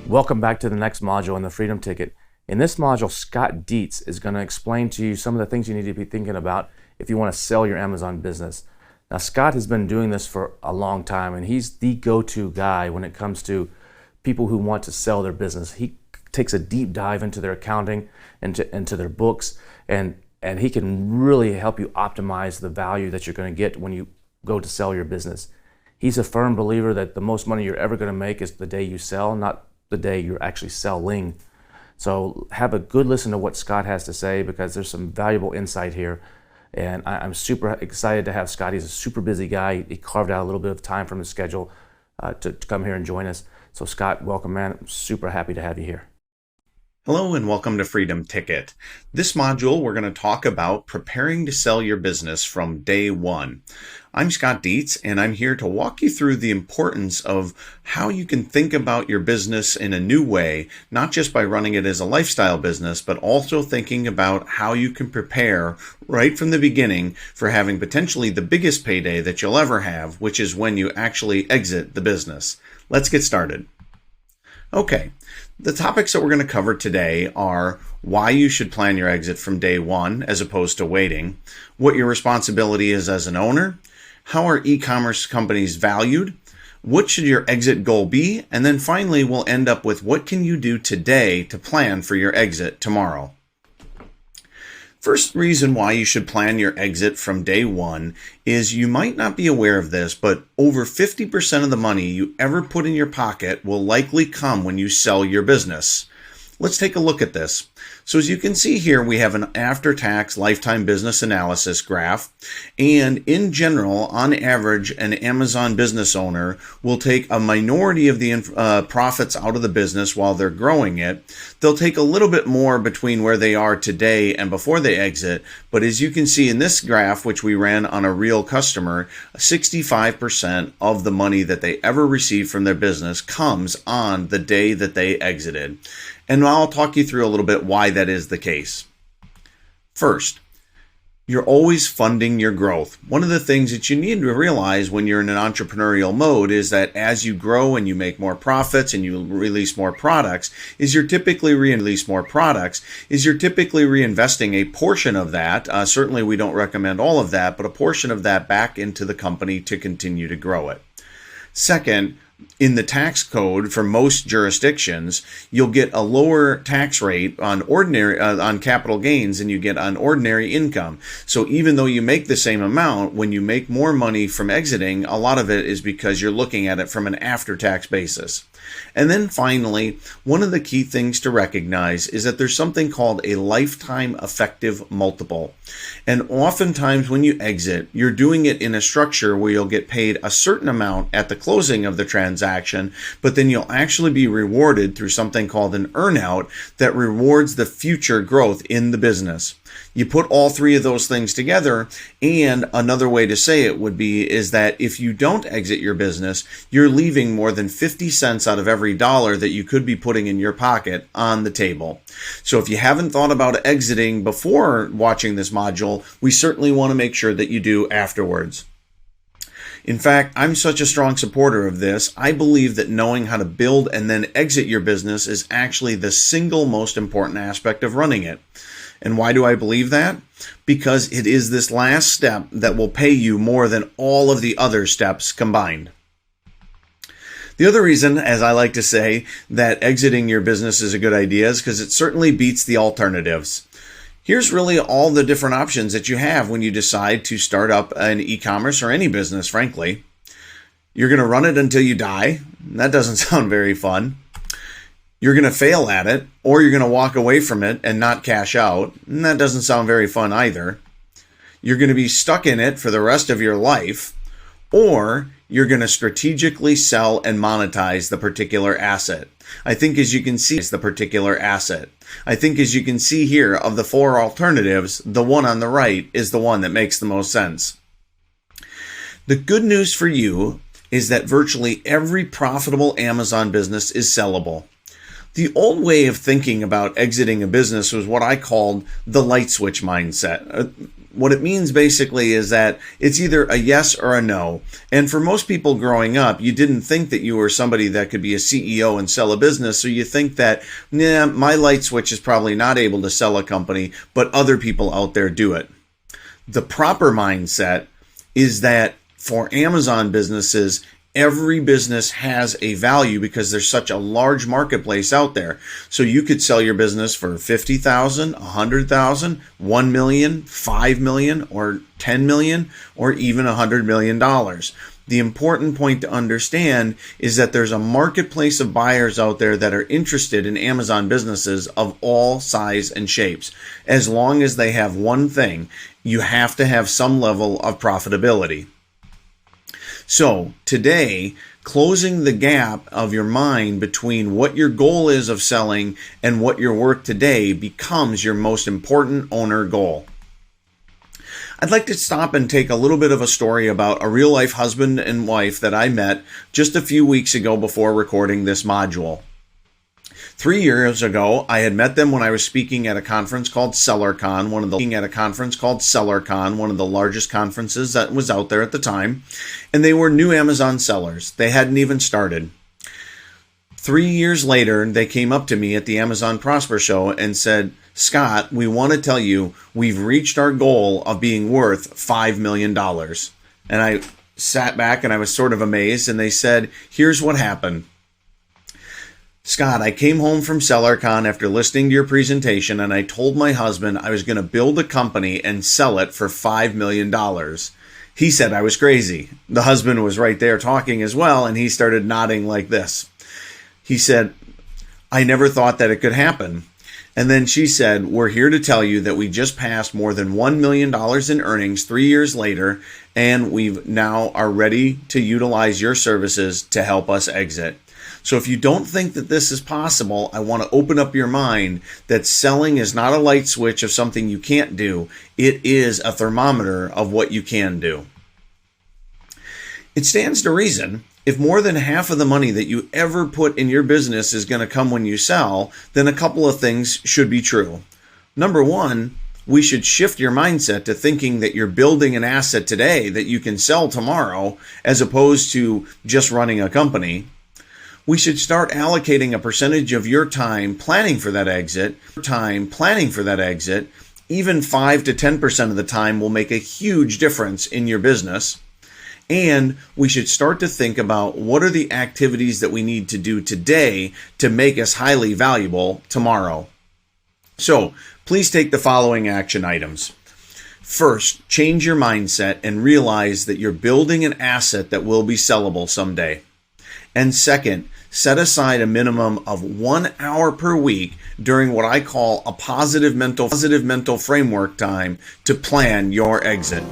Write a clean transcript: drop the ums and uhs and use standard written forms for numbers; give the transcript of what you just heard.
Welcome back to the next module in the Freedom Ticket. In this module, Scott Dietz is going to explain to you some of the things you need to be thinking about if you want to sell your Amazon business. Now, Scott has been doing this for a long time, and he's the go-to guy when it comes to people who want to sell their business. He takes a deep dive into their accounting, into their books, and he can really help you optimize the value that you're going to get when you go to sell your business. He's a firm believer that the most money you're ever going to make is the day you sell, not the day you're actually selling. So have a good listen to what Scott has to say, because there's some valuable insight here. And I'm super excited to have Scott. He's a super busy guy. He carved out a little bit of time from his schedule to come here and join us. So Scott, welcome, man. I'm super happy to have you here. Hello and welcome to Freedom Ticket. This module, we're going to talk about preparing to sell your business from day one. I'm Scott Dietz, and I'm here to walk you through the importance of how you can think about your business in a new way, not just by running it as a lifestyle business, but also thinking about how you can prepare right from the beginning for having potentially the biggest payday that you'll ever have, which is when you actually exit the business. Let's get started. Okay, the topics that we're going to cover today are why you should plan your exit from day one as opposed to waiting, what your responsibility is as an owner, how are e-commerce companies valued, what should your exit goal be, and then finally we'll end up with what can you do today to plan for your exit tomorrow. First reason why you should plan your exit from day one is you might not be aware of this, but over 50% of the money you ever put in your pocket will likely come when you sell your business. Let's take a look at this. So as you can see here, we have an after-tax lifetime business analysis graph. And in general, on average, an Amazon business owner will take a minority of the profits out of the business while they're growing it. They'll take a little bit more between where they are today and before they exit. But as you can see in this graph, which we ran on a real customer, 65% of the money that they ever received from their business comes on the day that they exited. And I'll talk you through a little bit why that is the case. First, you're always funding your growth. One of the things that you need to realize when you're in an entrepreneurial mode is that as you grow and you make more profits and you release more products, you're typically reinvesting a portion of that. Certainly we don't recommend all of that, but a portion of that back into the company to continue to grow it. Second, in the tax code for most jurisdictions, you'll get a lower tax rate on on capital gains than you get on ordinary income. So even though you make the same amount, when you make more money from exiting, a lot of it is because you're looking at it from an after-tax basis. And then finally, one of the key things to recognize is that there's something called a lifetime effective multiple. And oftentimes when you exit, you're doing it in a structure where you'll get paid a certain amount at the closing of the transaction, but then you'll actually be rewarded through something called an earnout that rewards the future growth in the business. You put all three of those things together, and another way to say it would be is that if you don't exit your business, you're leaving more than 50 cents out of every dollar that you could be putting in your pocket on the table. So if you haven't thought about exiting before watching this module, we certainly want to make sure that you do afterwards. In fact, I'm such a strong supporter of this. I believe that knowing how to build and then exit your business is actually the single most important aspect of running it. And why do I believe that? Because it is this last step that will pay you more than all of the other steps combined. The other reason, as I like to say, that exiting your business is a good idea is because it certainly beats the alternatives. Here's really all the different options that you have when you decide to start up an e-commerce or any business, frankly. You're going to run it until you die. That doesn't sound very fun. You're going to fail at it, or you're going to walk away from it and not cash out. And that doesn't sound very fun either. You're going to be stuck in it for the rest of your life, or you're going to strategically sell and monetize the particular asset. I think as you can see here, of the four alternatives, the one on the right is the one that makes the most sense. The good news for you is that virtually every profitable Amazon business is sellable. The old way of thinking about exiting a business was what I called the light switch mindset. what it means basically is that it's either a yes or a no. And for most people growing up, you didn't think that you were somebody that could be a CEO and sell a business. So you think that, nah, my light switch is probably not able to sell a company, but other people out there do it. The proper mindset is that for Amazon businesses, every business has a value because there's such a large marketplace out there. So you could sell your business for $50,000, $100,000, $1 million, $5 million, or $10 million, or even $100 million. The important point to understand is that there's a marketplace of buyers out there that are interested in Amazon businesses of all size and shapes. As long as they have one thing, you have to have some level of profitability. So today, closing the gap of your mind between what your goal is of selling and what you're worth today becomes your most important owner goal. I'd like to stop and take a little bit of a story about a real life husband and wife that I met just a few weeks ago before recording this module. 3 years ago, I had met them when I was speaking at a conference called SellerCon, one of the largest conferences that was out there at the time. And they were new Amazon sellers. They hadn't even started. 3 years later, they came up to me at the Amazon Prosper Show and said, "Scott, we want to tell you we've reached our goal of being worth $5 million. And I sat back and I was sort of amazed. And they said, "Here's what happened. Scott, I came home from SellerCon after listening to your presentation, and I told my husband I was going to build a company and sell it for $5 million. He said I was crazy." The husband was right there talking as well, and he started nodding like this. He said, "I never thought that it could happen." And then she said, "We're here to tell you that we just passed more than $1 million in earnings 3 years later, and we now are ready to utilize your services to help us exit." So if you don't think that this is possible, I want to open up your mind that selling is not a light switch of something you can't do. It is a thermometer of what you can do. It stands to reason, if more than half of the money that you ever put in your business is going to come when you sell, then a couple of things should be true. Number one, we should shift your mindset to thinking that you're building an asset today that you can sell tomorrow, as opposed to just running a company. We should start allocating a percentage of your time planning for that exit. Even 5 to 10% of the time will make a huge difference in your business. And we should start to think about what are the activities that we need to do today to make us highly valuable tomorrow. So please take the following action items. First, change your mindset and realize that you're building an asset that will be sellable someday. And second, set aside a minimum of 1 hour per week during what I call a positive mental framework time to plan your exit.